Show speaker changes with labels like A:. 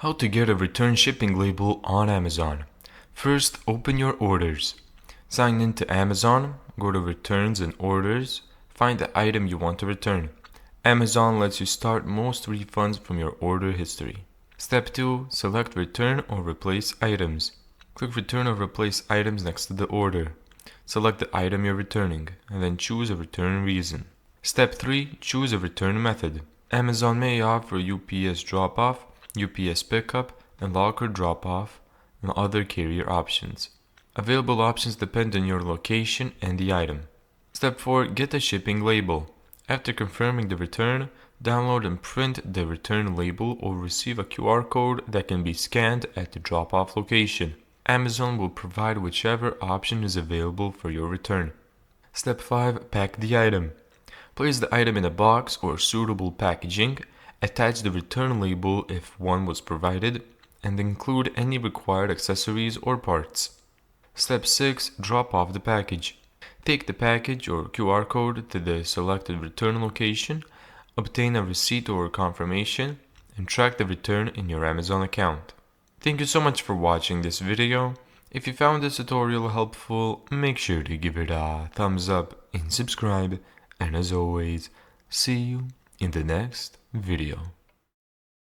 A: How to get a return shipping label on Amazon. First, open your orders. Sign in to Amazon, go to Returns and Orders, find the item you want to return. Amazon lets you start most refunds from your order history. Step 2. Select Return or Replace Items. Click Return or Replace Items next to the order. Select the item you're returning, and then choose a return reason. Step 3. Choose a return method. Amazon may offer UPS drop-off, UPS pickup, and locker drop-off, and other carrier options. Available options depend on your location and the item. Step 4. Get a shipping label. After confirming the return, download and print the return label or receive a QR code that can be scanned at the drop-off location. Amazon will provide whichever option is available for your return. Step 5. Pack the item. Place the item in a box or suitable packaging, attach the return label if one was provided, and include any required accessories or parts. Step 6. Drop off the package. Take the package or QR code to the selected return location, obtain a receipt or confirmation, and track the return in your Amazon account. Thank you so much for watching this video. If you found this tutorial helpful, make sure to give it a thumbs up and subscribe. And as always, see you in the next video.